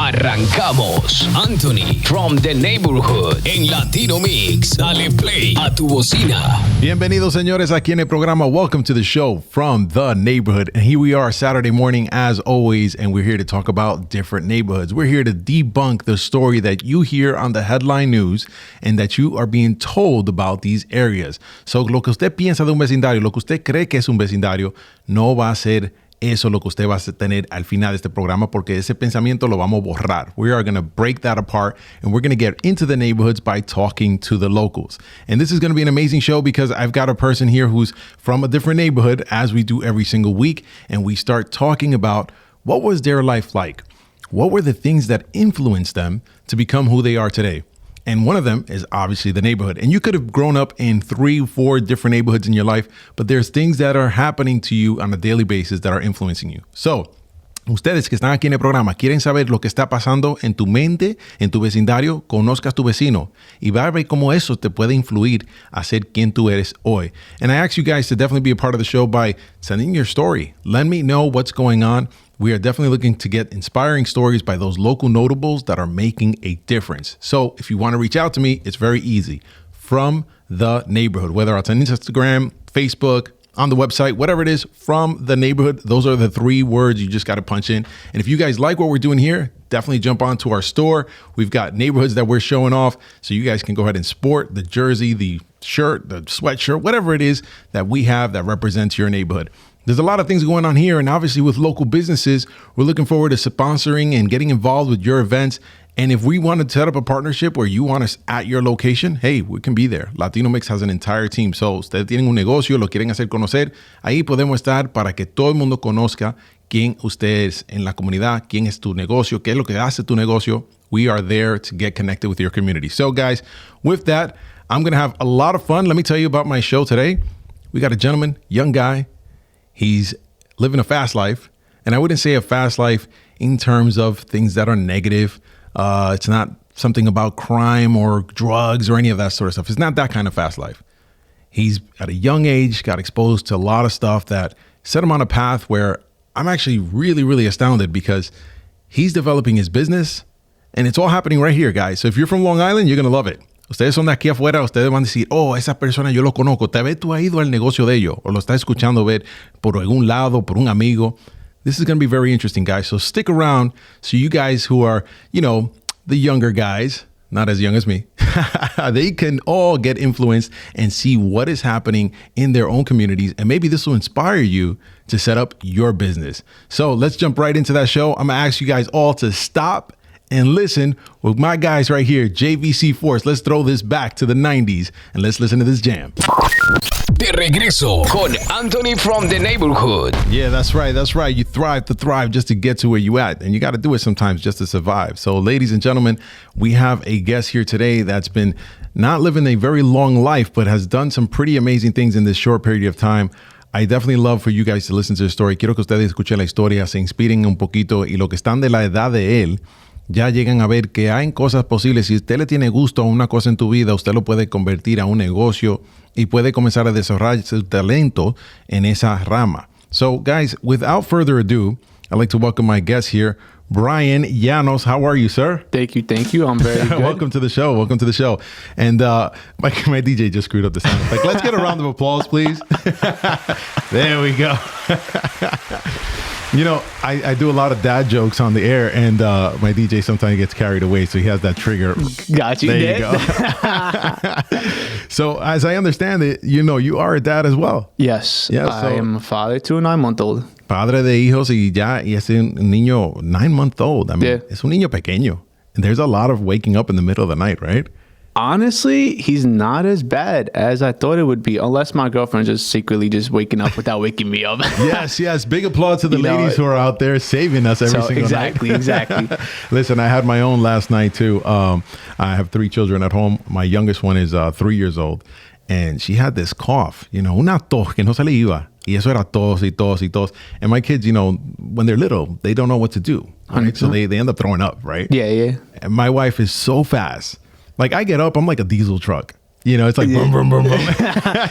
Arrancamos. Anthony from the neighborhood en Latino Mixx. Dale play a tu bocina. Bienvenidos, señores, aquí en el programa. Welcome to the show from the neighborhood. And here we are Saturday morning, as always, and we're here to talk about different neighborhoods. We're here to debunk the story that you hear on the headline news and that you are being told about these areas. So, lo que usted piensa de un vecindario, lo que usted cree que es un vecindario, no va a ser eso lo que usted va a tener al final de este programa, porque ese pensamiento lo vamos a borrar. We are going to break that apart, and we're going to get into the neighborhoods by talking to the locals. And this is going to be an amazing show because I've got a person here who's from a different neighborhood, as we do every single week, and we start talking about what was their life like? What were the things that influenced them to become who they are today? And one of them is obviously the neighborhood. And you could have grown up in 3-4 different neighborhoods in your life, but there's things that are happening to you on a daily basis that are influencing you. So, ustedes que están aquí en el programa quieren saber lo que está pasando en tu mente, en tu vecindario, conozcas tu vecino y va a ver cómo eso te puede influir a ser quien tú eres hoy. And I ask you guys to definitely be a part of the show by sending your story. Let me know what's going on. We are definitely looking to get inspiring stories by those local notables that are making a difference. So if you want to reach out to me, it's very easy. From the neighborhood, whether it's on Instagram, Facebook, on the website, whatever it is, from the neighborhood. Those are the 3 words you just got to punch in. And if you guys like what we're doing here, definitely jump onto our store. We've got neighborhoods that we're showing off, so you guys can go ahead and sport the jersey, the shirt, the sweatshirt, whatever it is that we have that represents your neighborhood. There's a lot of things going on here, and obviously with local businesses, we're looking forward to sponsoring and getting involved with your events. And if we want to set up a partnership where you want us at your location, hey, we can be there. Latino Mixx has an entire team. So, ustedes tienen un negocio, lo quieren hacer conocer, ahí podemos estar para que todo el mundo conozca quién usted es en la comunidad, quién es tu negocio, qué es lo que hace tu negocio. We are there to get connected with your community. So, guys, with that, I'm going to have a lot of fun. Let me tell you about my show today. We got a gentleman, young guy. He's living a fast life. And I wouldn't say a fast life in terms of things that are negative. It's not something about crime or drugs or any of that sort of stuff. It's not that kind of fast life. He's at a young age, got exposed to a lot of stuff that set him on a path where I'm actually really, really astounded because he's developing his business and it's all happening right here, guys. So if you're from Long Island, you're going to love it. Ustedes son de aquí afuera, ustedes van a decir, oh, esa persona yo lo conozco. Tal vez tú has ido al negocio de ellos o lo estás escuchando ver por algún lado, por un amigo. This is going to be very interesting, guys. So stick around so you guys who are, you know, the younger guys, not as young as me, they can all get influenced and see what is happening in their own communities. And maybe this will inspire you to set up your business. So let's jump right into that show. I'm going to ask you guys all to stop and listen with my guys right here, JVC Force. Let's throw this back to the 90s and let's listen to this jam. De regreso con Anthony from the neighborhood. Yeah, that's right. That's right. You thrive to thrive just to get to where you at. And you got to do it sometimes just to survive. So ladies and gentlemen, we have a guest here today that's been not living a very long life, but has done some pretty amazing things in this short period of time. I definitely love for you guys to listen to the story. Quiero que ustedes escuchen la historia, se inspiren un poquito y lo que están de la edad de él, ya llegan a ver que hay cosas posibles. Si usted le tiene gusto a una cosa en tu vida, usted lo puede convertir a un negocio y puede comenzar a desarrollar su talento en esa rama. So, guys, without further ado, I'd like to welcome my guest here, Brian Llanos. How are you, sir? Thank you. I'm very good. Welcome to the show. And my DJ just screwed up the sound. Like, let's get a round of applause, please. There we go. You know, I do a lot of dad jokes on the air, and my DJ sometimes gets carried away, so he has that trigger. Got you. There you go. So, as I understand it, you know, you are a dad as well. Yes. I am a father to a 9-month-old. Padre de hijos y es un niño 9-month-old. I mean, es un niño pequeño. And there's a lot of waking up in the middle of the night, right? Honestly, he's not as bad as I thought it would be, unless my girlfriend's just secretly just waking up without waking me up. Yes. Big applause to the ladies who are out there saving us every single night. Exactly. Listen, I had my own last night too. I have 3 children at home. My youngest one is 3 years old. And she had this cough, you know, una tos que no se le iba. Y eso era tos y tos y tos. And my kids, you know, when they're little, they don't know what to do. Right? So they end up throwing up, right? Yeah. And my wife is so fast. Like, I get up, I'm like a diesel truck. You know, it's like boom, boom, boom, boom.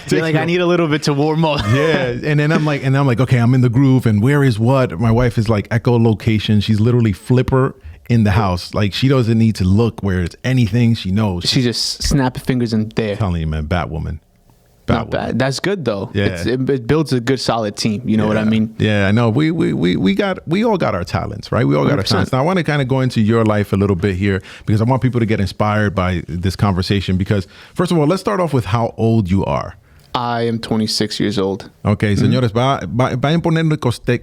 You're like, I need a little bit to warm up. Yeah. And then I'm like, okay, I'm in the groove. And where is what? My wife is like echolocation. She's literally flipper in the house. Like, she doesn't need to look where it's anything. She knows. She just snapping fingers and there. I'm telling you, man, Batwoman. Not bad. That's good though. Yeah. It builds a good solid team. You know what I mean? Yeah, I know. We all got our talents, right? We all got 100%. Our talents. Now I want to kind of go into your life a little bit here because I want people to get inspired by this conversation. Because first of all, let's start off with how old you are. I am 26 years old. Okay, señores, vayan poniendo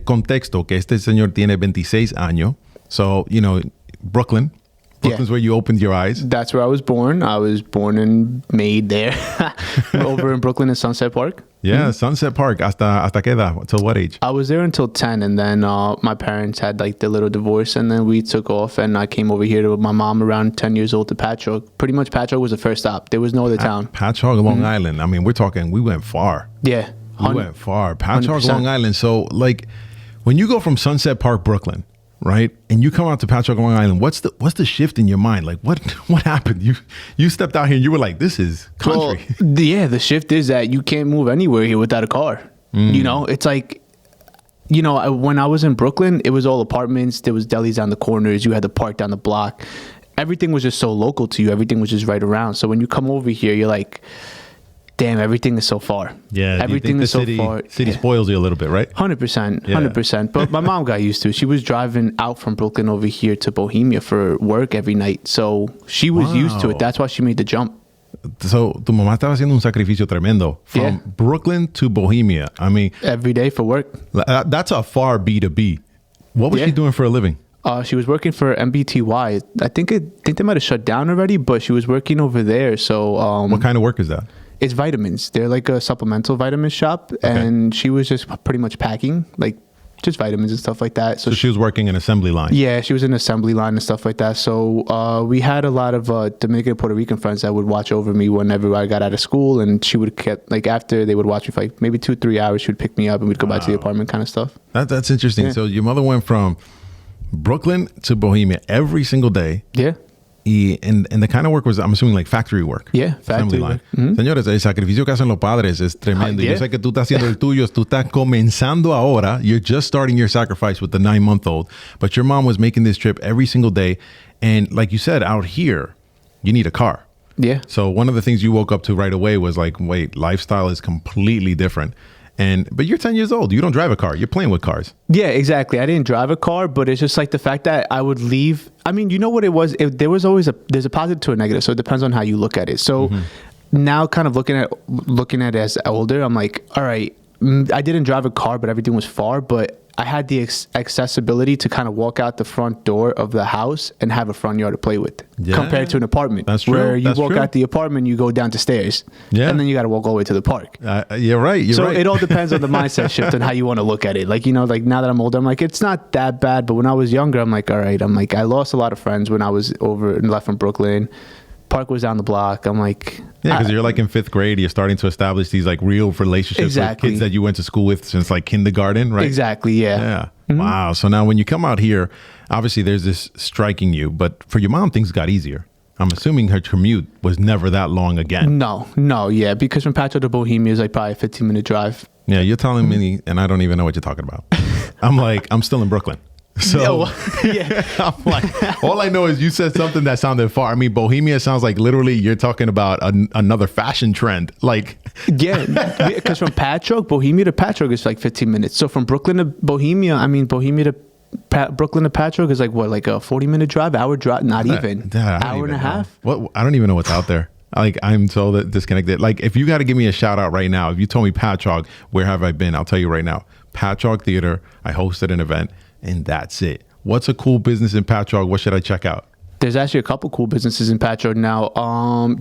contexto que este señor tiene 26 años. So, you know, Brooklyn's where you opened your eyes. That's where I was born. I was born and made there. Over in Brooklyn in Sunset Park. Yeah, Sunset Park. ¿Hasta qué edad? Till what age? I was there until 10, and then my parents had like the little divorce, and then we took off, and I came over here to my mom around 10 years old to Patchogue. Pretty much Patchogue was the first stop. There was no other town. Patchogue, Long Island. I mean, we went far. Yeah. We went far. Patchogue, 100%. Long Island. So, like, when you go from Sunset Park, Brooklyn, right, and you come out to Patchogue, Long Island, what's the shift in your mind? Like, what happened? You stepped out here and you were like, this is country. Well, the shift is that you can't move anywhere here without a car. You know, it's like, you know, when I was in Brooklyn, it was all apartments. There was delis on the corners. You had to park down the block. Everything was just so local to you. Everything was just right around. So when you come over here, you're like, damn, everything is so far. Yeah, everything is so far. City spoils you a little bit, right? 100%, 100%. But my mom got used to it. She was driving out from Brooklyn over here to Bohemia for work every night. So she was used to it. That's why she made the jump. So tu mamá estaba haciendo un sacrificio tremendo from Brooklyn to Bohemia. I mean, every day for work. That's a far B2B. What was she doing for a living? She was working for MBTY. I think they might have shut down already, but she was working over there. So what kind of work is that? It's vitamins. They're like a supplemental vitamin shop, and she was just pretty much packing like just vitamins and stuff like that. So she was working an assembly line. Yeah, she was in an assembly line and stuff like that. So we had a lot of Dominican and Puerto Rican friends that would watch over me whenever I got out of school, and she would get like after they would watch me for like maybe 2-3 hours. She would pick me up and we'd go back to the apartment, kind of stuff. That's interesting. Yeah. So your mother went from Brooklyn to Bohemia every single day. Yeah. And the kind of work was, I'm assuming, like factory work. Yeah, factory line. Work. Señores, el sacrificio que hacen los padres es tremendo. Yo sé que tú estás haciendo el tuyo, tú estás comenzando ahora. You're just starting your sacrifice with the 9-month-old. But your mom was making this trip every single day. And like you said, out here, you need a car. Yeah. So one of the things you woke up to right away was like, wait, lifestyle is completely different. But you're 10 years old. You don't drive a car. You're playing with cars. Yeah, exactly. I didn't drive a car, but it's just like the fact that I would leave. I mean, you know what it was? There's a positive to a negative. So it depends on how you look at it. So now kind of looking at it as older, I'm like, all right, I didn't drive a car, but everything was far. But I had the accessibility to kind of walk out the front door of the house and have a front yard to play with compared to an apartment. That's true. Where you walk out the apartment, you go down the stairs, and then you got to walk all the way to the park. You're right. So it all depends on the mindset shift and how you want to look at it. Like, you know, like now that I'm older, I'm like, it's not that bad. But when I was younger, I'm like, all right. I'm like, I lost a lot of friends when I was over and left from Brooklyn. Park was down the block. I'm like... Yeah, because you're like in 5th grade. You're starting to establish these like real relationships with kids that you went to school with since like kindergarten, right? Exactly, yeah. Wow. So now when you come out here, obviously there's this striking you. But for your mom, things got easier. I'm assuming her commute was never that long again. No, yeah. Because from Patchogue to Bohemia is like probably a 15-minute drive. Yeah, you're telling me, and I don't even know what you're talking about. I'm like, I'm still in Brooklyn. So I'm like, all I know is you said something that sounded far. I mean, Bohemia sounds like literally you're talking about another fashion trend. Like, yeah, because from Bohemia to Patchogue is like 15 minutes. So from Brooklyn to Bohemia, I mean, Bohemia to Brooklyn to Patchogue is like what, like a 40-minute drive, hour drive, not even, hour and a half. What? I don't even know what's out there. Like, I'm so disconnected. Like, if you got to give me a shout out right now, if you told me Patchogue, where have I been? I'll tell you right now. Patchogue Theater, I hosted an event. And that's it. What's a cool business in Patchogue? What should I check out? There's actually a couple cool businesses in Patchogue now.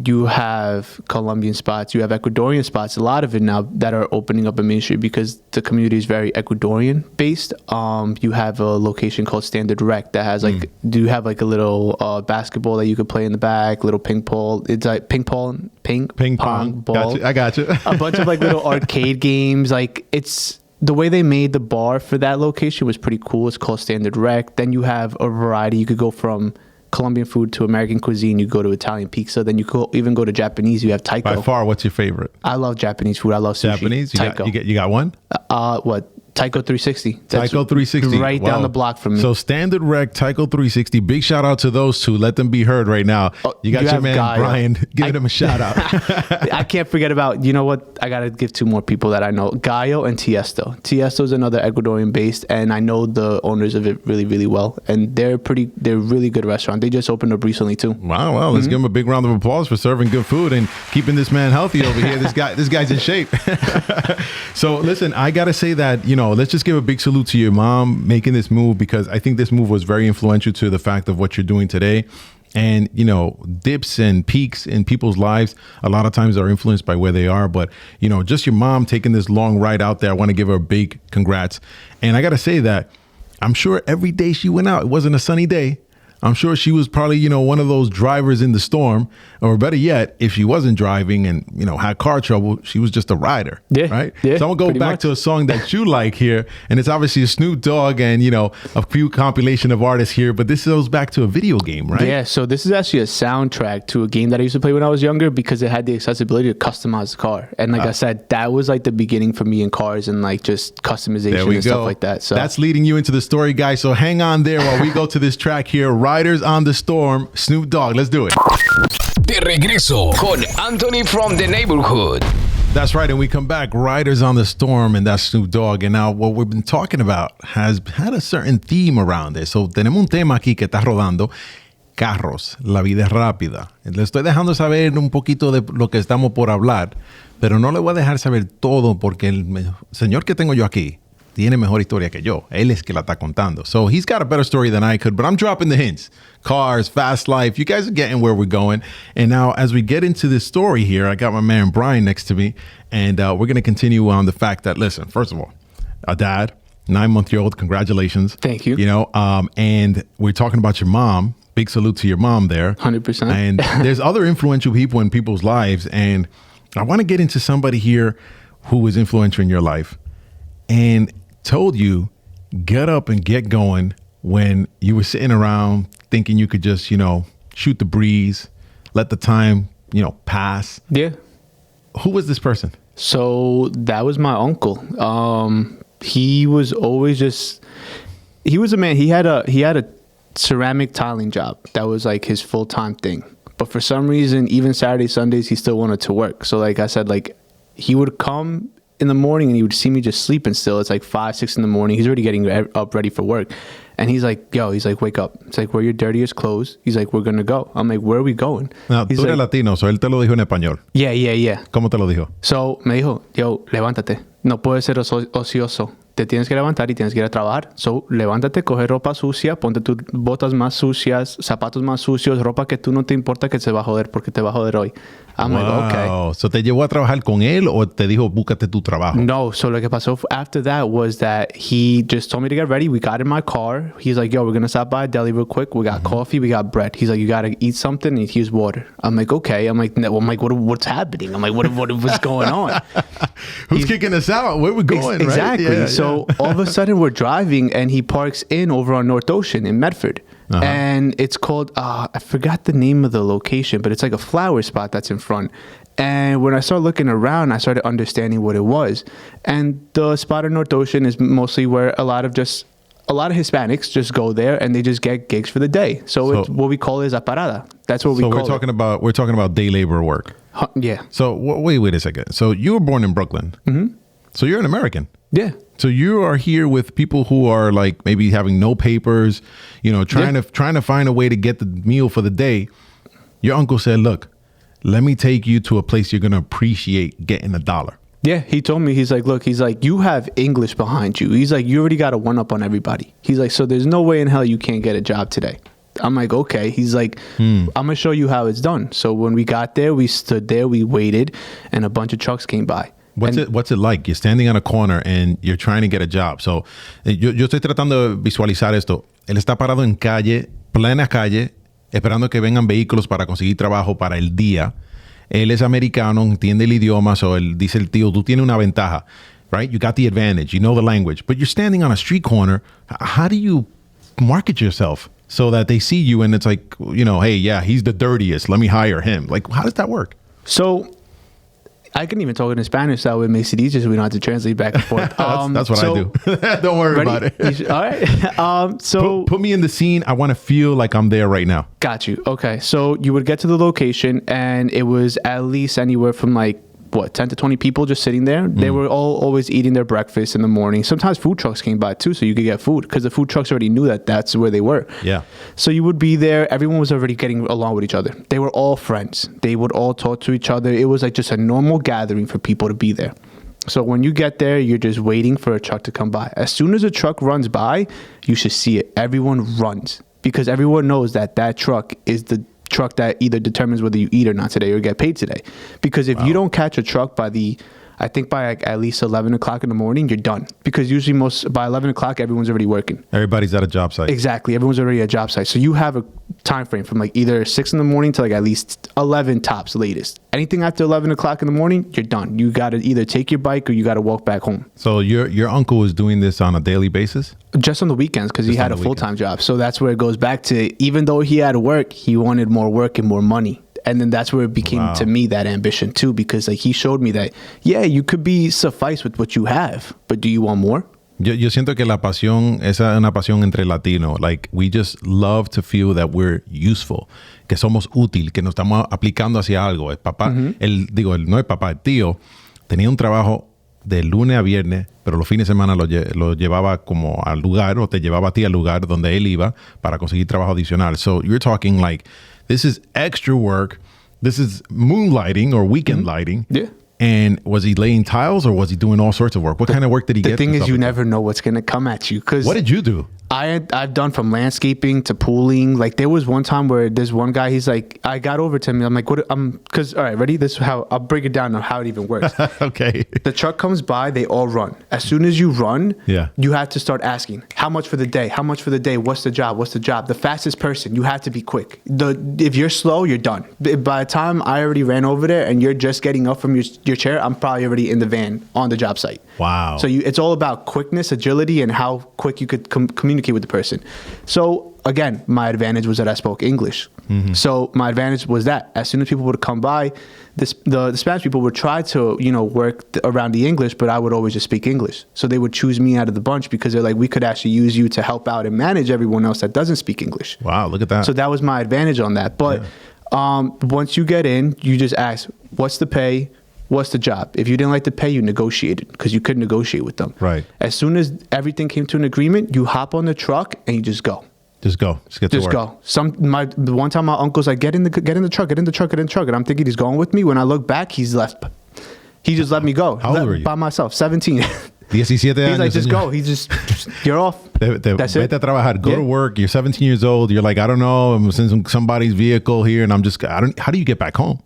You have Colombian spots. You have Ecuadorian spots. A lot of it now that are opening up in Main Street because the community is very Ecuadorian based. You have a location called Standard Rec that has like, do you have like a little basketball that you could play in the back, little ping pong. It's like ping pong ball. Gotcha. I got you. A bunch of like little arcade games. Like it's... The way they made the bar for that location was pretty cool. It's called Standard Rec. Then you have a variety. You could go from Colombian food to American cuisine. You go to Italian pizza. Then you could even go to Japanese. You have taiko. By far, what's your favorite? I love Japanese food. I love sushi. Japanese? Taiko. You got one? What? Tyco 360. Tyco 360. Right down the block from me. So Standard Rec, Tyco 360. Big shout out to those two. Let them be heard right now. You got your man, Brian. Give him a shout out. I can't forget about, you know what? I got to give two more people that I know. Gallo and Tiesto. Tiesto is another Ecuadorian based, and I know the owners of it really, really well. And they're really good restaurant. They just opened up recently too. Wow. Well, let's give him a big round of applause for serving good food and keeping this man healthy over here. This guy's in shape. So listen, I got to say that, let's just give a big salute to your mom making this move, because I think this move was very influential to the fact of what you're doing today. And, dips and peaks in people's lives a lot of times are influenced by where they are. But, just your mom taking this long ride out there, I want to give her a big congrats. And I got to say that I'm sure every day she went out, it wasn't a sunny day. I'm sure she was probably, one of those drivers in the storm, or better yet, if she wasn't driving and, had car trouble, she was just a rider. Yeah, right. Yeah, so I'm going to go back to a song that you like here. And it's obviously a Snoop Dogg and, a few compilation of artists here. But this goes back to a video game, right? Yeah. So this is actually a soundtrack to a game that I used to play when I was younger, because it had the accessibility to customize the car. And like I said, that was like the beginning for me in cars and like just customization and stuff like that. So that's leading you into the story, guys. So hang on there while we go to this track here. Riders on the Storm, Snoop Dogg. Let's do it. De regreso con Anthony from the Neighborhood. That's right. And we come back, Riders on the Storm, and that's Snoop Dogg. And now what we've been talking about has had a certain theme around it. So tenemos un tema aquí que está rodando. Carros, la vida es rápida. Le estoy dejando saber un poquito de lo que estamos por hablar, pero no le voy a dejar saber todo porque el señor que tengo yo aquí tiene mejor historia que yo. Él es que la está contando. So he's got a better story than I could, but I'm dropping the hints. Cars, fast life. You guys are getting where we're going. And now as we get into this story here, I got my man Brian next to me, and we're going to continue on the fact that, listen, first of all, a dad, 9-month-old, congratulations. Thank you. And we're talking about your mom. Big salute to your mom there. 100%. And there's other influential people in people's lives. And I want to get into somebody here who was influential in your life and told you, get up and get going when you were sitting around thinking you could just, shoot the breeze, let the time, pass. Yeah. Who was this person? So that was my uncle. He was always he was a man. He had a ceramic tiling job. That was like his full-time thing. But for some reason, even Saturday, Sundays, he still wanted to work. So like I said, like he would come in the morning and he would see me just sleeping still. It's like 5, 6 in the morning. He's already getting up ready for work. And he's like, wake up. It's like, wear your dirtiest clothes. He's like, we're going to go. I'm like, where are we going? Now, tú eres latino, so él te lo dijo en español. Yeah. ¿Cómo te lo dijo? So, me dijo, levántate. No puedes ser ocioso. Te tienes que levantar y tienes que ir a trabajar. So, levántate, coge ropa sucia, ponte tus botas más sucias, zapatos más sucios, ropa que tú no te importa que se va a joder porque te va a joder hoy. I'm like, okay. So, ¿te llevó a trabajar con él o te dijo, búscate tu trabajo? No. So, lo que pasó after that was that he just told me to get ready. We got in my car. He's like, we're going to stop by a deli real quick. We got coffee. We got bread. He's like, you got to eat something. And here's water. I'm like, okay. I'm like, what's happening? I'm like, what's going on? Who's kicking us out? Where we going? Exactly. Right? Yeah, so all of a sudden we're driving and he parks in over on North Ocean in Medford. Uh-huh. And it's called, I forgot the name of the location, but it's like a flower spot that's in front. And when I started looking around, I started understanding what it was. And the spot in North Ocean is mostly where a lot of Hispanics just go there and they just get gigs for the day. So it's what we call is a parada. That's what we call it. So we're talking about day labor work. Yeah. So wait a second. So you were born in Brooklyn. Mm-hmm. So you're an American. Yeah. So you are here with people who are like maybe having no papers, trying to find a way to get the meal for the day. Your uncle said, look, let me take you to a place you're going to appreciate getting $1. Yeah, he told me, he's like, you have English behind you. He's like, you already got a one-up on everybody. He's like, so there's no way in hell you can't get a job today. I'm like, okay. He's like, I'm going to show you how it's done. So when we got there, we stood there, we waited, and a bunch of trucks came by. What's it like? You're standing on a corner and you're trying to get a job. So yo estoy tratando de visualizar esto. Él está parado en calle, plena calle, esperando que vengan vehículos para conseguir trabajo para el día. Él es americano, entiende el idioma, so él dice el tío, tú tienes una ventaja, right? You got the advantage, you know the language, but you're standing on a street corner. How do you market yourself so that they see you and it's like, hey, yeah, he's the dirtiest. Let me hire him. Like, how does that work? So I can even talk it in Spanish. That way it makes it easier so we don't have to translate back and forth. That's what I do. Don't worry about it. All right. So put me in the scene. I want to feel like I'm there right now. Got you. Okay. So you would get to the location and it was at least anywhere from like, 10 to 20 people just sitting there. They were all always eating their breakfast in the morning. Sometimes food trucks came by too, so you could get food because the food trucks already knew that that's where they were. Yeah. So you would be there. Everyone was already getting along with each other. They were all friends. They would all talk to each other. It was like just a normal gathering for people to be there. So when you get there, you're just waiting for a truck to come by. As soon as a truck runs by, you should see it. Everyone runs because everyone knows that that truck is the truck that either determines whether you eat or not today or get paid today. Because if you don't catch a truck by like at least 11 o'clock in the morning, you're done. Because usually by 11 o'clock, everyone's already working. Everybody's at a job site. Exactly. Everyone's already at a job site. So you have a time frame from like either 6 in the morning to like at least 11 tops latest. Anything after 11 o'clock in the morning, you're done. You got to either take your bike or you got to walk back home. So your uncle was doing this on a daily basis? Just on the weekends because he had a full-time job. So that's where it goes back to, even though he had work, he wanted more work and more money. And then that's where it became to me that ambition too, because like he showed me that, yeah, you could be suffice with what you have, but do you want more? Yo siento que la pasión, esa es una pasión entre latinos. Like, we just love to feel that we're useful, que somos útil, que nos estamos aplicando hacia algo. El papá, no el papá, el tío, tenía un trabajo de lunes a viernes, pero los fines de semana lo llevaba como al lugar, o te llevaba a ti al lugar donde él iba para conseguir trabajo adicional. So you're talking like, this is extra work. This is moonlighting or weekend lighting. Yeah. And was he laying tiles or was he doing all sorts of work? What kind of work did he get? The thing is, you never know what's going to come at you. What did you do? I've done from landscaping to pooling. Like there was one time where there's one guy, he's like, I got over to me. I'm like, because, all right, ready? This is how, I'll break it down on how it even works. Okay. The truck comes by, they all run. As soon as you run, you have to start asking, how much for the day? How much for the day? What's the job? What's the job? The fastest person, you have to be quick. If you're slow, you're done. By the time I already ran over there and you're just getting up from your chair, I'm probably already in the van on the job site. Wow. So it's all about quickness, agility, and how quick you could communicate with the person. So again, my advantage was that I spoke English. Mm-hmm. So my advantage was that as soon as people would come by, the Spanish people would try to, work around the English, but I would always just speak English. So they would choose me out of the bunch because they're like, we could actually use you to help out and manage everyone else that doesn't speak English. Wow, look at that. So that was my advantage on that. But once you get in, you just ask, what's the pay? What's the job? If you didn't like the pay, you negotiated because you could negotiate with them. Right. As soon as everything came to an agreement, you hop on the truck and you just go. Just go. Just get to work. Just go. The one time my uncle's like, get in the truck. And I'm thinking he's going with me. When I look back, he's left. He just let me go. How old were you? By myself, 17. 17 años. He's like, just go. You're off. That's it. Vete a trabajar. Go to work. You're 17 years old. You're like, I don't know. I'm in somebody's vehicle here, and how do you get back home?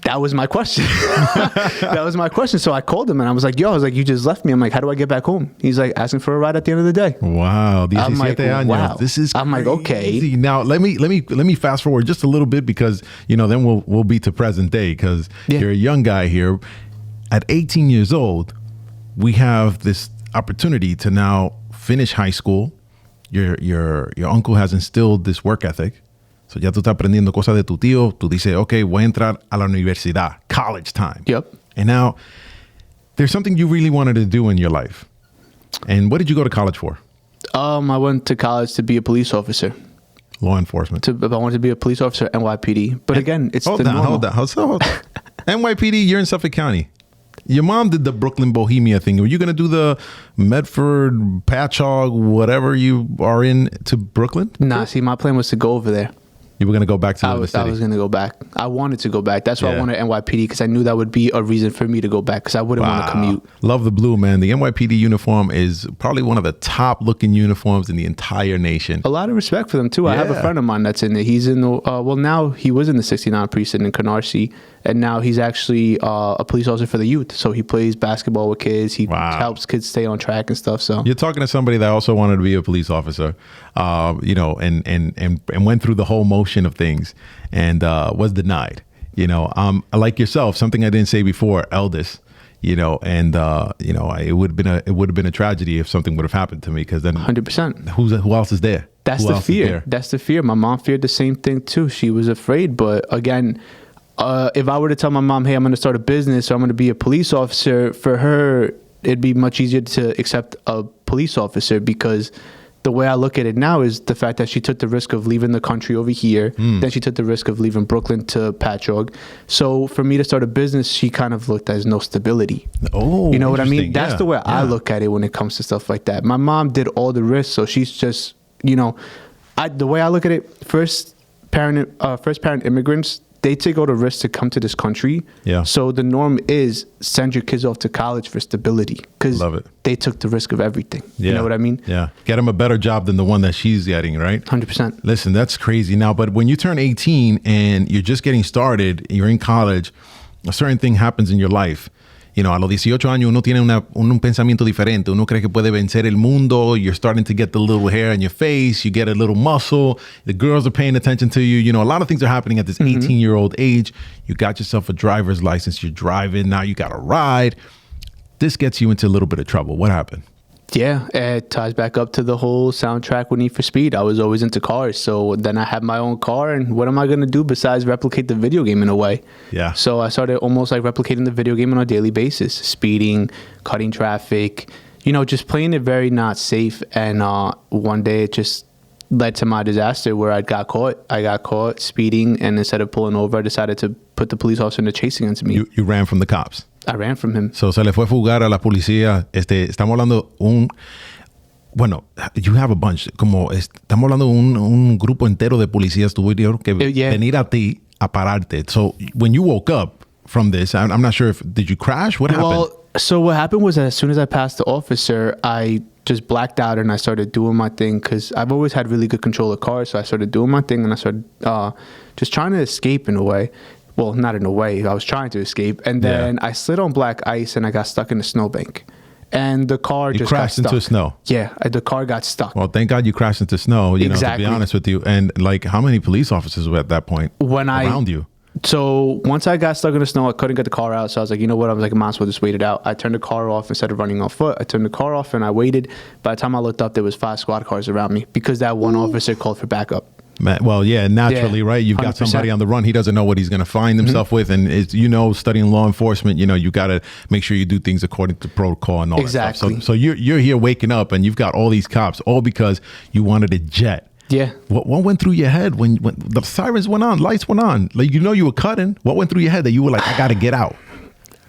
That was my question. So I called him and I was like, you just left me. I'm like, how do I get back home? He's like, asking for a ride at the end of the day. Wow. I'm like, años. wow. This is I'm crazy. like, okay. Now let me fast forward just a little bit because, then we'll be to present day because you're a young guy here. At 18 years old, we have this opportunity to now finish high school. Your uncle has instilled this work ethic. So ya tú estás aprendiendo cosas de tu tío. Tú dices, okay, voy a entrar a la universidad, college time. Yep. And now there's something you really wanted to do in your life. And what did you go to college for? I went to college to be a police officer. Law enforcement. I wanted to be a police officer, NYPD. But again, it's hold on. NYPD, you're in Suffolk County. Your mom did the Brooklyn Bohemia thing. Were you going to do the Medford, Patchogue, whatever you are in to Brooklyn? Nah, see, my plan was to go over there. You were going to go back to the city? I was going to go back. I wanted to go back. That's why I wanted NYPD because I knew that would be a reason for me to go back because I wouldn't want to commute. Love the blue, man. The NYPD uniform is probably one of the top looking uniforms in the entire nation. A lot of respect for them, too. I have a friend of mine that's in it. He's in the, now he was in the 69 precinct in Canarsie, and now he's actually a police officer for the youth. So he plays basketball with kids. He helps kids stay on track and stuff. So you're talking to somebody that also wanted to be a police officer, and went through the whole motion of things and was denied. Like yourself, something I didn't say before, eldest. It would have been a tragedy if something would have happened to me because then 100%. Who else is there? That's the fear. That's the fear. My mom feared the same thing too. She was afraid, but again, if I were to tell my mom, hey, I'm going to start a business or I'm going to be a police officer, for her, it'd be much easier to accept a police officer, because the way I look at it now is the fact that she took the risk of leaving the country over here. Then she took the risk of leaving Brooklyn to Patchogue. So for me to start a business, she kind of looked as no stability. Oh, you know what I mean? That's the way I Yeah. look at it when it comes to stuff like that. My mom did all the risks, so she's just, you know, the way I look at it, first parent immigrants, they take all the risks to come to this country. Yeah. So the norm is send your kids off to college for stability, because Love it. they took the risk of everything. Yeah. You know what I mean? Yeah. Get them a better job than the one that she's getting, right? 100%. Listen, that's crazy. Now, but when you turn 18 and you're just getting started, you're in college, a certain thing happens in your life. You know, a los 18 años uno tiene un pensamiento diferente. Uno cree que puede vencer el mundo. You're starting to get the little hair in your face. You get a little muscle. The girls are paying attention to you. You know, a lot of things are happening at this 18-year-old age. You got yourself a driver's license. You're driving. Now you got a ride. This gets you into a little bit of trouble. What happened? Yeah, it ties back up to the whole soundtrack with Need for Speed. I was always into cars, so then I had my own car, and what am I going to do besides replicate the video game in a way? Yeah. So I started almost like replicating the video game on a daily basis, speeding, cutting traffic, you know, just playing it very not safe. And one day it just led to my disaster where I got caught speeding, and instead of pulling over, I decided to put the police officer in a chase against me. You ran from the cops. I ran from him. So se le fue a fugar a la policía. Estamos hablando bueno, you have a bunch. Estamos hablando de un grupo entero de policías tuvieron que venir a ti a pararte. So when you woke up from this, I'm not sure did you crash? What happened? Well, so what happened was, as soon as I passed the officer, I just blacked out and I started doing my thing, because I've always had really good control of cars. So I started doing my thing and I started just trying to escape in a way. Well, not in a way. I was trying to escape. And then I slid on black ice and I got stuck in a snowbank. And the car just crashed got stuck. into snow. Yeah, the car got stuck. Well, thank God you crashed into snow, you Exactly. know, to be honest with you. And like, how many police officers were at that point around you? So once I got stuck in the snow, I couldn't get the car out. So I was like, you know what? I was like, I might as well just wait it out. I turned the car off instead of running on foot. I turned the car off and I waited. By the time I looked up, there was 5 squad cars around me, because that one officer called for backup. Well, yeah, naturally, Yeah, right? You've got 100%. somebody on the run. He doesn't know what he's going to find himself with. And, it's, you know, studying law enforcement, you know, you got to make sure you do things according to protocol and all that stuff. So you're here waking up and you've got all these cops, all because you wanted a jet. Yeah. What went through your head when the sirens went on, lights went on? Like, you know, you were cutting. What went through your head that you were like, I got to get out?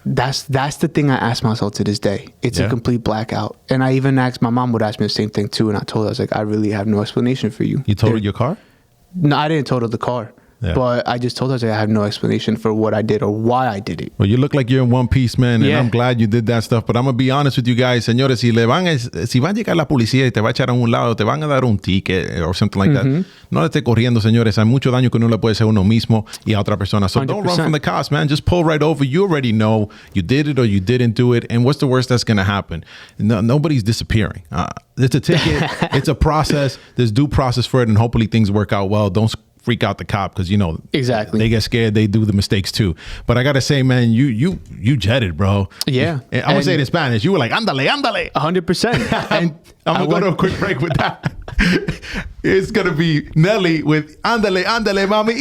That's the thing I ask myself to this day. It's a complete blackout. And I even asked, my mom would ask me the same thing too. And I told her, I was like, I really have no explanation for you. You totaled your car? No, I didn't total the car. Yeah. But I just told her, I was like, I have no explanation for what I did or why I did it. Well, you look like you're in one piece, man, and I'm glad you did that stuff. But I'm going to be honest with you guys, señores, si van a llegar la policía y te va a echar a un lado, te van a dar un ticket or something like that, no le esté corriendo, señores. Hay mucho daño que uno le puede hacer a uno mismo y a otra persona. So 100%. Don't run from the cops, man. Just pull right over. You already know you did it or you didn't do it. And what's the worst that's going to happen? Nobody's disappearing. It's a ticket. It's a process. There's due process for it, and hopefully things work out well. Don't freak out the cop, because, you know, exactly, they get scared, they do the mistakes too. But I gotta say, man, you jetted, bro. Yeah. I'm gonna say it in Spanish. You were like, andale, andale. 100%. And I'm gonna go to a quick break with that. It's gonna be Nelly with andale, andale, mami.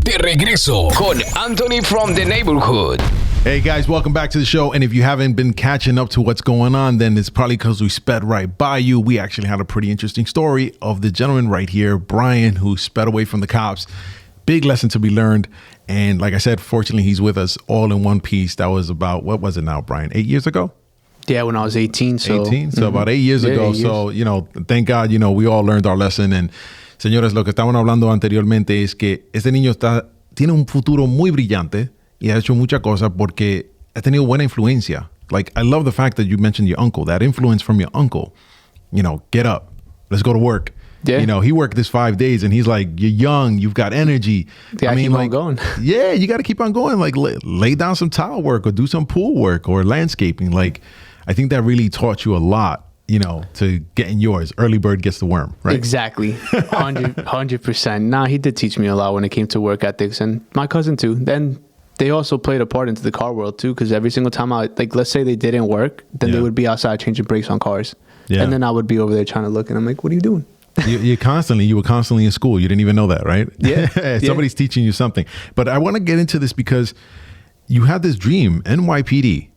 De regreso con Anthony from the neighborhood. Hey guys, welcome back to the show. And if you haven't been catching up to what's going on, then it's probably because we sped right by you. We actually had a pretty interesting story of the gentleman right here, Brian, who sped away from the cops. Big lesson to be learned. And like I said, fortunately, he's with us all in one piece. That was about, what was it now, Brian? 8 years ago? Yeah, when I was 18. So, 18? So about 8 years ago. 8 years. So, you know, thank God, you know, we all learned our lesson. And señores, lo que estaban hablando anteriormente es que este niño tiene un futuro muy brillante. Y ha hecho muchas cosas porque ha tenido buena influencia. Like, I love the fact that you mentioned your uncle, that influence from your uncle. You know, get up, let's go to work. Yeah. You know, he worked this 5 days and he's like, you're young, you've got energy. Yeah, I mean, keep on going. Yeah, you got to keep on going. Like, lay down some tile work or do some pool work or landscaping. Like, I think that really taught you a lot, you know, to getting yours. Early bird gets the worm, right? Exactly. 100%. Nah, he did teach me a lot when it came to work ethics, and my cousin too. Then they also played a part into the car world too, because every single time let's say they didn't work, then they would be outside changing brakes on cars. Yeah. And then I would be over there trying to look, and I'm like, what are you doing? You were constantly in school. You didn't even know that, right? Yeah. Somebody's teaching you something. But I want to get into this because you had this dream, NYPD.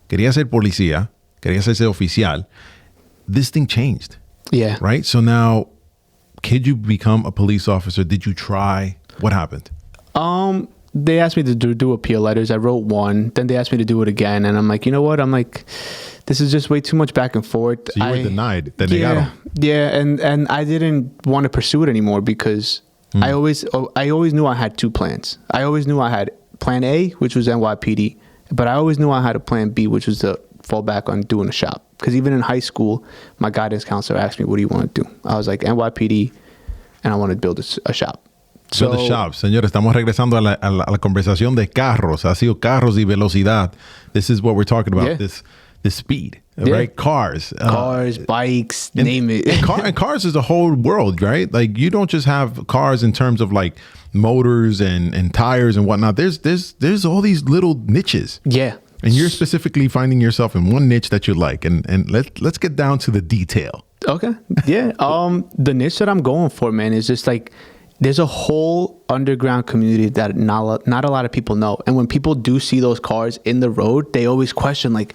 Quería ser policía. Quería ser oficial. This thing changed. Yeah. Right? So now, could you become a police officer? Did you try? What happened? They asked me to do appeal letters. I wrote one. Then they asked me to do it again. And I'm like, you know what? I'm like, this is just way too much back and forth. So you were denied. Then they got him. Yeah. And I didn't want to pursue it anymore because I always knew I had two plans. I always knew I had plan A, which was NYPD. But I always knew I had a plan B, which was to fall back on doing a shop. Because even in high school, my guidance counselor asked me, what do you want to do? I was like, NYPD, and I want to build a shop. Build a shop. Señor, estamos regresando a la conversación de carros. Ha sido carros y velocidad. This is what we're talking about, this speed, right? Cars. Bikes, name it. And cars is a whole world, right? Like, you don't just have cars in terms of like motors and tires and whatnot. There's all these little niches. Yeah. And you're specifically finding yourself in one niche that you like. And let's get down to the detail. Okay. Yeah. The niche that I'm going for, man, is just like, there's a whole underground community that not a lot of people know. And when people do see those cars in the road, they always question, like,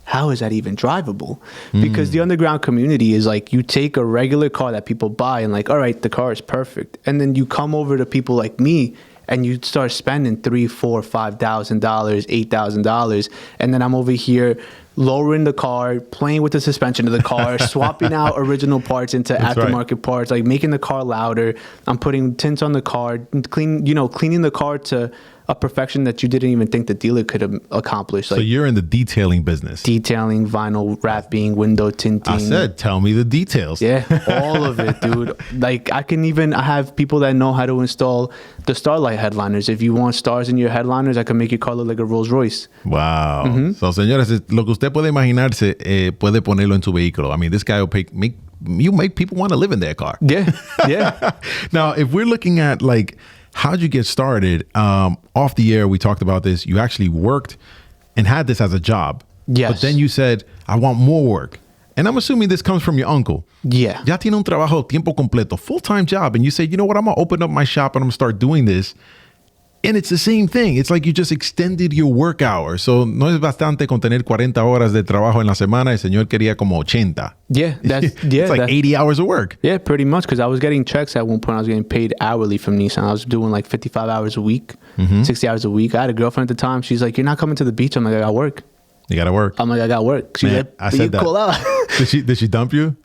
how is that even drivable? Because the underground community is like, you take a regular car that people buy and like, all right, the car is perfect. And then you come over to people like me and you start spending $3,000, $4,000, $5,000, $8,000. And then I'm over here lowering the car, playing with the suspension of the car, swapping out original parts into aftermarket parts, like making the car louder. I'm putting tints on the car, cleaning the car to a perfection that you didn't even think the dealer could accomplish. So like, you're in the detailing business. Detailing, vinyl wrapping, window tinting. I said, tell me the details. Yeah, all of it, dude. Like, I have people that know how to install the Starlight headliners. If you want stars in your headliners, I can make your car look like a Rolls Royce. Wow. So, señores, lo que usted puede imaginarse, puede ponerlo en su vehículo. I mean, this guy will make people want to live in their car. Yeah. Now, if we're looking at like, how'd you get started? Off the air, we talked about this. You actually worked and had this as a job. Yes. But then you said, I want more work. And I'm assuming this comes from your uncle. Yeah. Ya tiene un trabajo tiempo completo, full-time job. And you said, you know what? I'm going to open up my shop and I'm going to start doing this. And it's the same thing. It's like you just extended your work hours. So no es bastante con tener 40 horas de trabajo en la semana. El señor quería como 80. Yeah. It's like 80 hours of work. Yeah, pretty much. Because I was getting checks at one point. I was getting paid hourly from Nissan. I was doing like 55 hours a week, 60 hours a week. I had a girlfriend at the time. She's like, you're not coming to the beach. I'm like, I got work. You got to work. I'm like, I got work. She's like, I said that. Cool out. Did she dump you?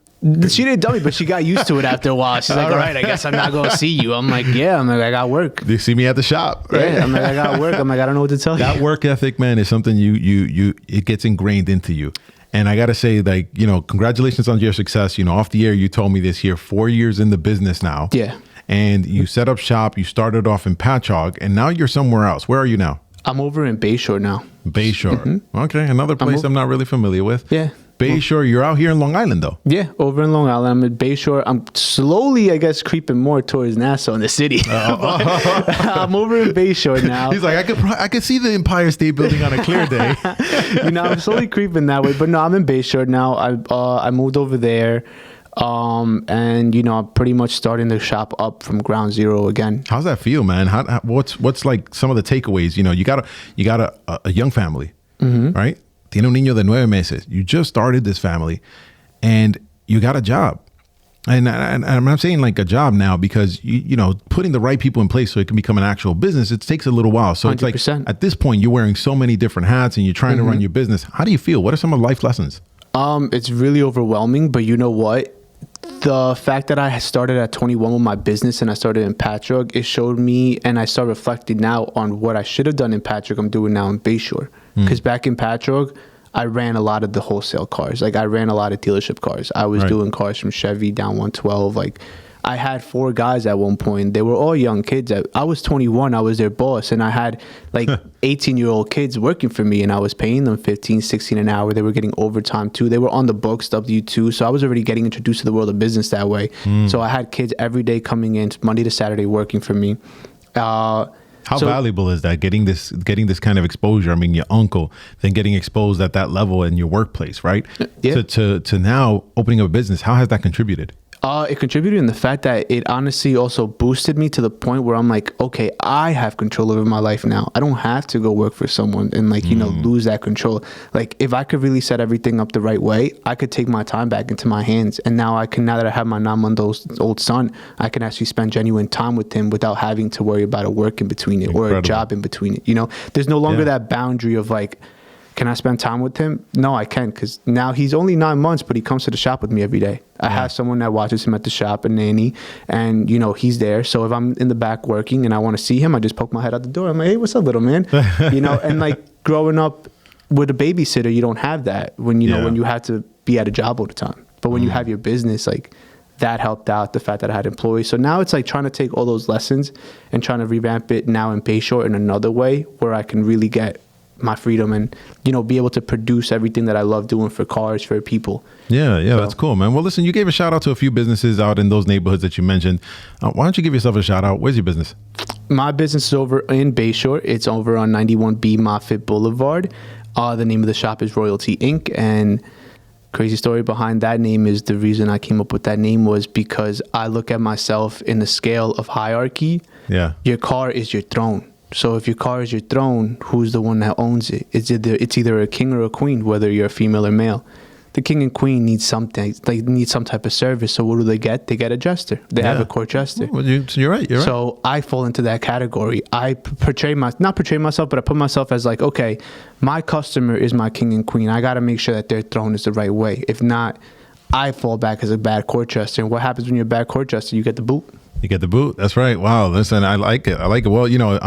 She didn't dump me, but she got used to it after a while. She's like, all right, I guess I'm not going to see you. I'm like, yeah. I'm like, I got work. They see me at the shop. Right? Yeah. I'm like, I got work. I'm like, I don't know what to tell you. That work ethic, man, is something it gets ingrained into you. And I got to say, like, congratulations on your success. Off the air, you told me this here, 4 years in the business now. Yeah. And you set up shop. You started off in Patchogue, and now you're somewhere else. Where are you now? I'm over in Bayshore now. Bayshore. Okay. Another place I'm not really familiar with. Yeah. Bayshore, you're out here in Long Island, though. Yeah, over in Long Island. I'm at Bayshore. I'm slowly, I guess, creeping more towards Nassau in the city. I'm over in Bayshore now. He's like, I could see the Empire State Building on a clear day. I'm slowly creeping that way. But no, I'm in Bayshore now. I moved over there. And I'm pretty much starting the shop up from ground zero again. How's that feel, man? What's like some of the takeaways? You got a young family, right? Tiene un niño de 9 meses. You just started this family and you got a job. And I'm not saying like a job now because, putting the right people in place so it can become an actual business, it takes a little while. So 100%. It's like at this point, you're wearing so many different hats and you're trying to run your business. How do you feel? What are some of the life lessons? It's really overwhelming, but you know what? The fact that I started at 21 with my business and I started in Patchogue, it showed me, and I start reflecting now on what I should have done in Patchogue, I'm doing now in Bayshore. Because back in Patchogue, I ran a lot of the wholesale cars. Like, I ran a lot of dealership cars. I was doing cars from Chevy down 112. Like, I had 4 guys at one point. They were all young kids. I was 21. I was their boss. And I had like 18-year-old kids working for me. And I was paying them 15, 16 an hour. They were getting overtime too. They were on the books, W2. So I was already getting introduced to the world of business that way. So I had kids every day coming in, Monday to Saturday, working for me. How valuable is that, getting this kind of exposure? I mean, your uncle, then getting exposed at that level in your workplace, right? Yeah. To now opening up a business, how has that contributed? It contributed in the fact that it honestly also boosted me to the point where I'm like, okay, I have control over my life now. I don't have to go work for someone and like, you know, lose that control. Like if I could really set everything up the right way, I could take my time back into my hands. And now now that I have my 9-month-old son, I can actually spend genuine time with him without having to worry about a work in between it or a job in between it. You know, there's no longer that boundary of like, can I spend time with him? No, I can't, because now he's only 9 months, but he comes to the shop with me every day. I have someone that watches him at the shop, a nanny, and, you know, he's there. So if I'm in the back working and I want to see him, I just poke my head out the door. I'm like, hey, what's up, little man? You know, and like growing up with a babysitter, you don't have that when, you know, when you have to be at a job all the time. But when you have your business, like that helped out, the fact that I had employees. So now it's like trying to take all those lessons and trying to revamp it now in Bayshore in another way where I can really get my freedom and, you know, be able to produce everything that I love doing for cars, for people. Yeah, that's cool, man. Well, listen, you gave a shout out to a few businesses out in those neighborhoods that you mentioned. Why don't you give yourself a shout out? Where's your business? My business is over in Bayshore. It's over on 91B Moffitt Boulevard. The name of the shop is Royalty Inc. And crazy story behind that name is the reason I came up with that name was because I look at myself in the scale of hierarchy. Yeah. Your car is your throne. So if your car is your throne, who's the one that owns it? It's either a king or a queen, whether you're a female or male. The king and queen need something. They need some type of service. So what do they get? They get a jester. They have a court jester. Well, you're right. So I fall into that category. I not portray myself, but I put myself as like, okay, my customer is my king and queen. I got to make sure that their throne is the right way. If not, I fall back as a bad court jester. And what happens when you're a bad court jester? You get the boot. You get the boot. That's right. Wow. Listen, I like it. Well, you know,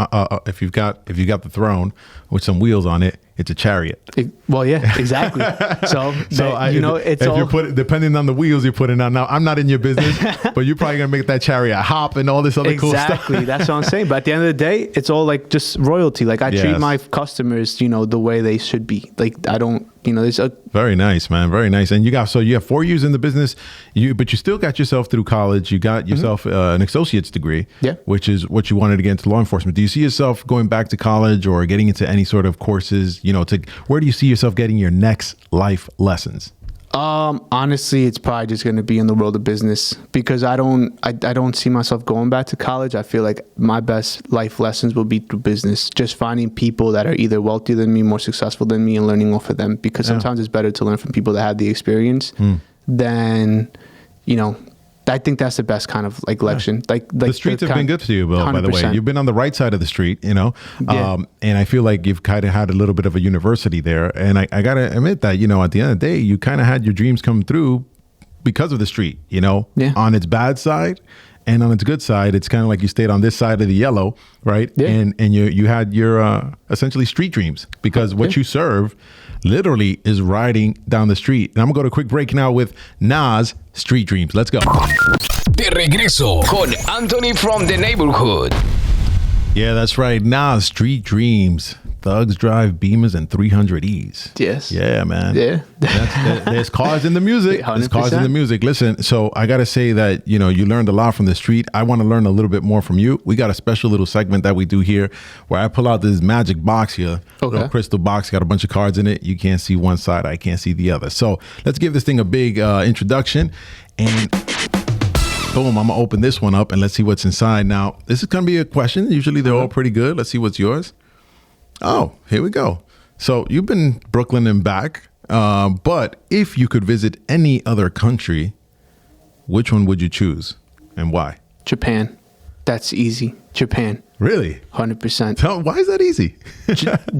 if you've got the throne with some wheels on it, it's a chariot. Well, yeah, exactly. So you know, it's all depending on the wheels you're putting on. Now, I'm not in your business, but you're probably gonna make that chariot hop and all this other cool stuff. Exactly. That's what I'm saying. But at the end of the day, it's all like just royalty. Like I treat my customers, you know, the way they should be. Like I don't, you know, there's a very nice, man. Very nice. And you have 4 years in the business, but you still got yourself through college. You got yourself an associate's degree, which is what you wanted to get into law enforcement. Do you see yourself going back to college or getting into any sort of courses? You know, where do you see yourself getting your next life lessons? Honestly, it's probably just going to be in the world of business because I don't see myself going back to college. I feel like my best life lessons will be through business, just finding people that are either wealthier than me, more successful than me, and learning off of them, because sometimes it's better to learn from people that have the experience than, you know, I think that's the best kind of like lesson. Like the streets have been good to you, Bill, 100%. By the way. You've been on the right side of the street, you know, and I feel like you've kind of had a little bit of a university there. And I got to admit that, you know, at the end of the day, you kind of had your dreams come through because of the street, you know, on its bad side. And on its good side, it's kind of like you stayed on this side of the yellow, right? Yeah. And you had your essentially street dreams because what you serve literally is riding down the street. And I'm going to go to a quick break now with Nas, Street Dreams. Let's go. De regreso con Anthony from the Neighborhood. Yeah, that's right. Nas, Street Dreams. Thugs drive Beamers and 300Es. Yes. Yeah, man. Yeah. There's cars in the music. 100%. There's cars in the music. Listen, so I got to say that, you know, you learned a lot from the street. I want to learn a little bit more from you. We got a special little segment that we do here where I pull out this magic box here. Okay. Little crystal box. Got a bunch of cards in it. You can't see one side. I can't see the other. So let's give this thing a big introduction. And boom, I'm going to open this one up and let's see what's inside. Now, this is going to be a question. Usually they're all pretty good. Let's see what's yours. Oh, here we go. So you've been Brooklyn and back, but if you could visit any other country, which one would you choose and why? Japan. That's easy. Japan. Really? 100%. Why is that easy?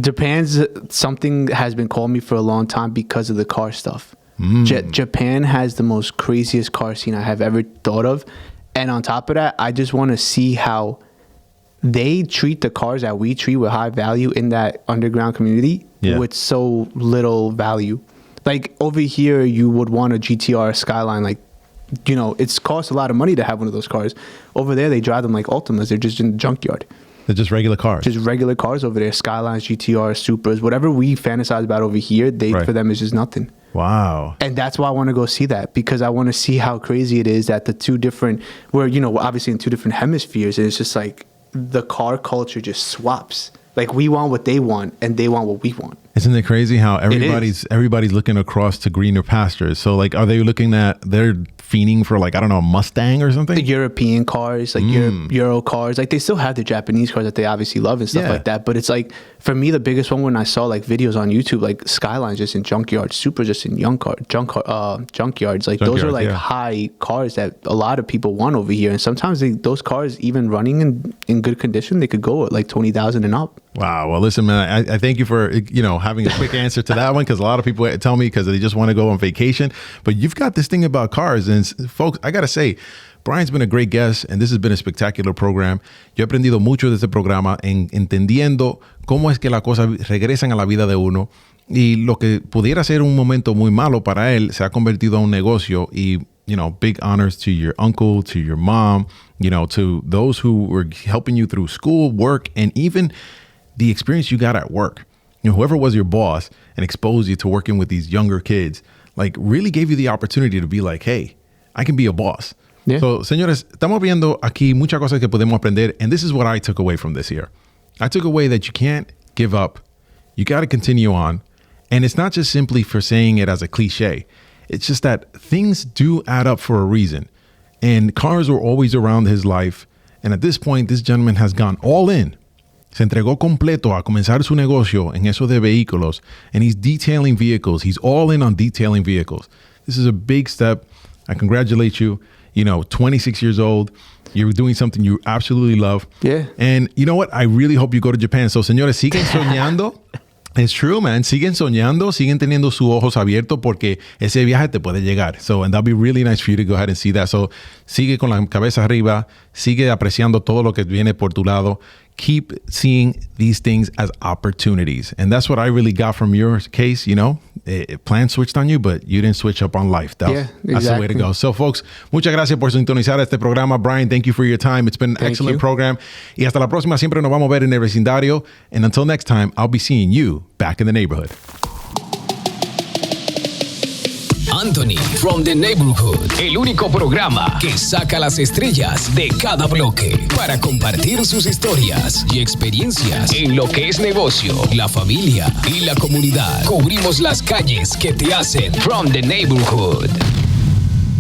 Japan's something has been calling me for a long time because of the car stuff. Japan has the most craziest car scene I have ever thought of. And on top of that, I just want to see how they treat the cars that we treat with high value in that underground community with so little value. Like over here, you would want a GTR Skyline. Like, you know, it's cost a lot of money to have one of those cars. Over there, they drive them like Ultimas. They're just in the junkyard. They're just regular cars. Just regular cars over there. Skylines, GTRs, Supras, whatever we fantasize about over here, for them is just nothing. Wow. And that's why I want to go see that, because I want to see how crazy it is that the two different, we're, you know, obviously in two different hemispheres, and it's just like the car culture just swaps. Like we want what they want and they want what we want. Isn't it crazy how everybody's looking across to greener pastures? So like, are they looking at, they're fiending for like, I don't know, a Mustang or something? The European cars, like Euro cars, like they still have the Japanese cars that they obviously love and stuff like that. But it's like, for me, the biggest one when I saw like videos on YouTube, like Skyline's just in junkyards, Supra just in junkyards. Like those are like high cars that a lot of people want over here. And sometimes those cars, even running in good condition, they could go at like 20,000 and up. Wow. Well, listen, man, I thank you for, having a quick answer to that one, because a lot of people tell me because they just want to go on vacation. But you've got this thing about cars. And folks, I got to say, Brian's been a great guest and this has been a spectacular program. Yo he aprendido mucho de este programa entendiendo cómo es que las cosas regresan a la vida de uno. Y lo que pudiera ser un momento muy malo para él se ha convertido en un negocio. Y, big honors to your uncle, to your mom, to those who were helping you through school, work, and even the experience you got at work. Whoever was your boss and exposed you to working with these younger kids, like really gave you the opportunity to be like, hey, I can be a boss. Yeah. So, señores, estamos viendo aquí muchas cosas que podemos aprender. And this is what I took away from this year. I took away that you can't give up. You got to continue on. And it's not just simply for saying it as a cliche. It's just that things do add up for a reason. And cars were always around his life. And at this point, this gentleman has gone all in. Se entregó completo a comenzar su negocio en eso de vehículos. And he's detailing vehicles. He's all in on detailing vehicles. This is a big step. I congratulate you. 26 years old. You're doing something you absolutely love. Yeah. And you know what? I really hope you go to Japan. So, señores, siguen soñando. It's true, man. Siguen soñando, siguen teniendo sus ojos abiertos porque ese viaje te puede llegar. So, and that'll be really nice for you to go ahead and see that. So, sigue con la cabeza arriba. Sigue apreciando todo lo que viene por tu lado. Keep seeing these things as opportunities. And that's what I really got from your case, Plan switched on you, but you didn't switch up on life. That's the way to go. So, folks, muchas gracias por sintonizar este programa. Brian, thank you for your time. It's been an excellent program. Y hasta la próxima. Siempre nos vamos a ver en el vecindario. And until next time, I'll be seeing you back in the neighborhood. Anthony from the Neighborhood, el único programa que saca las estrellas de cada bloque para compartir sus historias y experiencias en lo que es negocio, la familia y la comunidad. Cubrimos las calles que te hacen From the Neighborhood.